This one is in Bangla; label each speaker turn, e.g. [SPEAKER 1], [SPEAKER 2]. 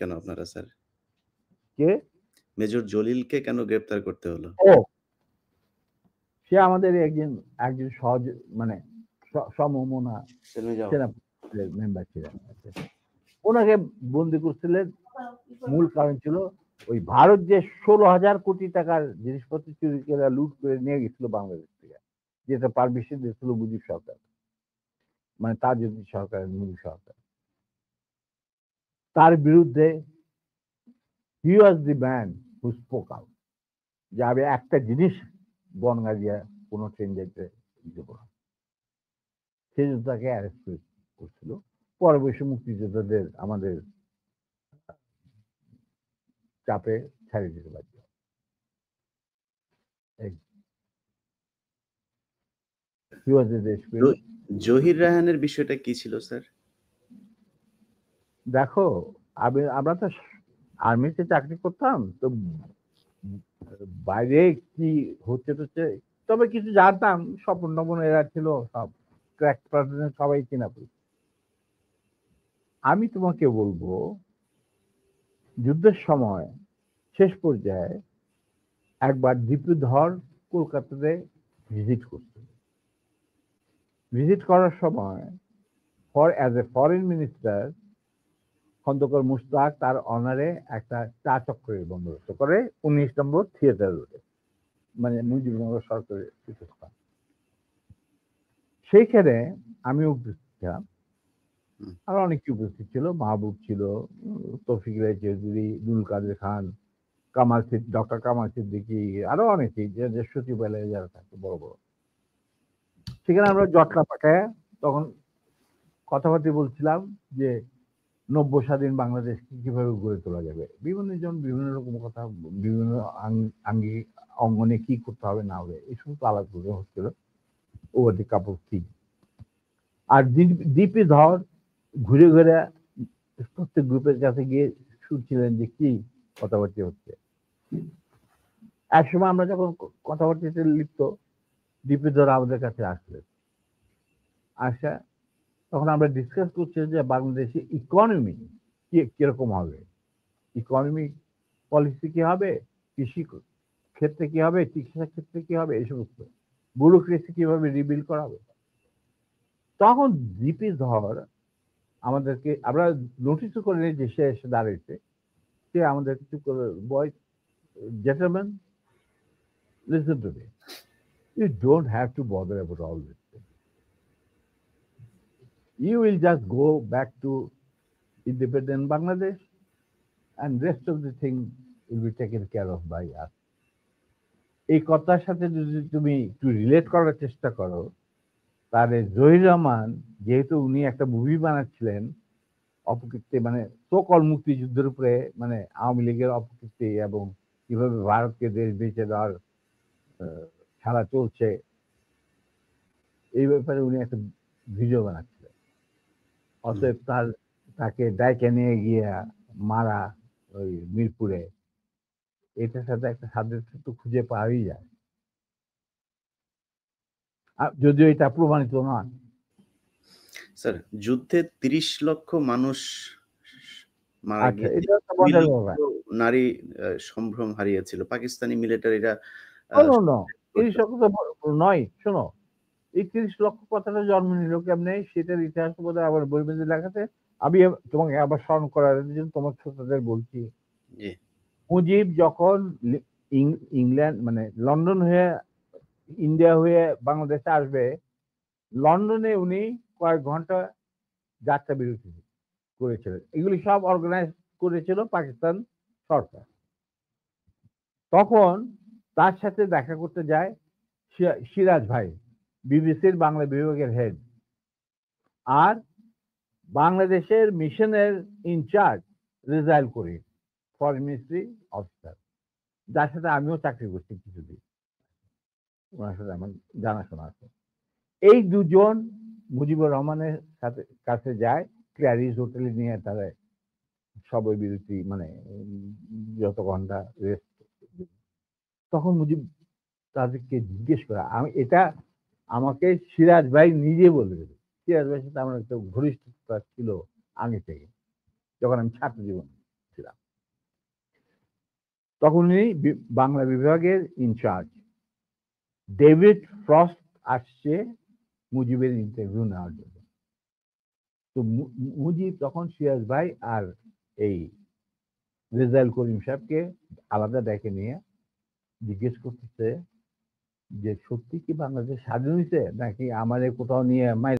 [SPEAKER 1] কেন আপনারা স্যার?
[SPEAKER 2] কে?
[SPEAKER 1] মেজর জলিলকে কেন গ্রেপ্তার করতে হলো?
[SPEAKER 2] ও সে আমাদের একজন সহজ মানে সমমনা সেনা মেম্বার ছিলেন। ওনাকে বন্দি করছিলেন, মূল কারণ ছিল ওই ভারত যে 16,000 কোটি টাকার জিনিসপত্র চুরি করে লুট করে নিয়ে গেছিল বাংলাদেশ থেকে, যেটা পারমিশন দিয়েছিল মুজিব সরকার, মানে তাজউদ্দিন সরকার, মুজিব সরকার। তার বিরুদ্ধে he was the man who spoke out, যে আমি একটা জিনিস বনগা দিয়ে কোনো ট্রেন যেতে দেব না। সেই জন্য তাকে অ্যারেস্ট করছিল। পরে বসে মুক্তিযোদ্ধাদের আমাদের চাপে ছাড়িয়ে দিতে বাধ্য।
[SPEAKER 1] জহির রায়হানের বিষয়টা কি ছিল স্যার?
[SPEAKER 2] দেখো, আমরা তো আর্মিতে চাকরি করতাম, তো বাইরে কি হচ্ছে, তবে কিছু জানতাম। স্বপন টপন এরা ছিল, সব ক্র্যাক পার্সন সবাই চেনা পড়ি। আমি তোমাকে বলবো, যুদ্ধের সময় শেষ পর্যায়ে একবার দীপুধর কলকাতাতে ভিজিট করত। ভিজিট করার সময় as a foreign minister Khondakar Mushtaq তার অনারে একটা চা চক্রের বন্দোবস্ত করে 19 নম্বর থিয়েটার রোডে, মানে মুজিবনগর সরকারের পীঠস্থান। সেইখানে আমি উপস্থিত ছিলাম, আরো অনেকে উপস্থিত ছিল। মাহবুব ছিল, তৌফিক রায় চৌধুরী, দুল কাদের খান, ডক্টর কামাল সিদ্দিকী, আরো অনেকেই, যে সচিবালয়ে যারা থাকে বড় বড়। সেখানে আমরা জটলা পাঠায় তখন কথাবার্তা বলছিলাম যে নব্য স্বাধীন বাংলাদেশকে কিভাবে গড়ে তোলা যাবে। বিভিন্ন জন বিভিন্ন রকম কথা, বিভিন্ন অঙ্গনে কি করতে হবে না হবে, এই সমস্ত আলাপগুলো হচ্ছিল over the cup of tea. আর ডিপি ধর ঘুরে ঘুরে প্রত্যেক গ্রুপের কাছে গিয়ে শুনছিলেন যে কি কথাবার্তা হচ্ছে। একসময় আমরা যখন কথাবার্তাতে লিপ্ত, ডিপি ধর আমাদের কাছে আসলেন। আসা তখন আমরা ডিসকাস করছি যে বাংলাদেশে ইকোনমি কিরকম হবে, ইকোনমিক পলিসি কি হবে, কৃষি ক্ষেত্রে কি হবে, চিকিৎসা ক্ষেত্রে কি হবে, এই সমস্ত ব্যুরোক্রেসি কিভাবে রিবিল্ড করা হবে। তখন জিপি ধর আমাদেরকে, আমরা নোটিসও করে নিই যে সে এসে দাঁড়িয়েছে, সে আমাদের কিছু করে, boys, gentleman, listen to me, you don't have to bother about all this thing. You will just go back to independent Bangladesh and rest of the thing will be taken care of by us. এই কথার সাথে যদি তুমি একটু রিলেট করার চেষ্টা করো, তাহলে জহির রহমান, যেহেতু উনি একটা মুভি বানাচ্ছিলেন অপকীর্তি, মানে সকল মুক্তিযুদ্ধের উপরে, মানে আওয়ামী লীগের অপকীর্তি এবং কিভাবে ভারতকে দেশ বেঁচে দেওয়ার খেলা চলছে, এই ব্যাপারে উনি একটা ভিডিও বানাচ্ছিলেন। অতএব তাকে ডাইকে নিয়ে গিয়া মারা ওই মিরপুরে, এটার সাথে একটা সাদৃশ্য তো খুঁজে পাওয়াই যায়, যদিও এটা প্রমাণিত নয়।
[SPEAKER 1] স্যার, যুদ্ধে 30 লক্ষ মানুষ মারা গিয়েছে, নারী সম্ভ্রম হারিয়েছিল পাকিস্তানি মিলিটারিরা।
[SPEAKER 2] 30 লক্ষ তো নয়, শোনো, এই 30 লক্ষ কথাটা জন্ম নিল কেমনে, সেটার ইতিহাস বোধহয় আবার বই মেঝে লেখাতে। আমি তোমাকে আবার স্মরণ করার জন্য তোমার ছোটদের বলছি, মুজিব যখন ইংল্যান্ড মানে লন্ডন হয়ে ইন্ডিয়া হয়ে বাংলাদেশে আসবে, লন্ডনে উনি কয়েক ঘন্টা যাত্রা বিরতি করেছিলেন। এগুলি সব অর্গানাইজ করেছিল পাকিস্তান সরকার। তখন তার সাথে দেখা করতে যায় সিরাজ ভাই, বিবিসির বাংলা বিভাগের হেড, আর বাংলাদেশের মিশনের ইনচার্জ রেজাইল করি, ফরেন মিনিস্ট্রি অফিসার, যার সাথে আমিও চাকরি করছি কিছুদিন, ওনার সাথে আমার জানাশোনা আছে। এই দুজন মুজিবুর রহমানের কাছে যায়, ক্ল্যারিজ হোটেলে নিয়ে তারা সবাই বিরতি, মানে যত ঘন্টা রেস্ট। তখন মুজিব তাদেরকে জিজ্ঞেস করা, এটা আমাকে সিরাজ ভাই নিজে বলে দেবে। সিরাজ ভাইয়ের সাথে আমার একটা ঘনিষ্ঠতা ছিল আগে থেকে, যখন আমি ছাত্র জীবন তখনই বাংলা বিভাগের ইনচার্জ ডেভিড ফ্রস্ট আসছে মুজিবের ইন্টারভিউ নেওয়ার জন্য। তো মুজিব তখন সিরাজ ভাই আর এই রেজাউল করিম সাহেবকে আলাদা ডেকে নিয়ে জিজ্ঞেস করতেছে যে সত্যি কি বাংলাদেশ স্বাধীন হয়েছে নাকি আমাদের কোথাও নিয়ে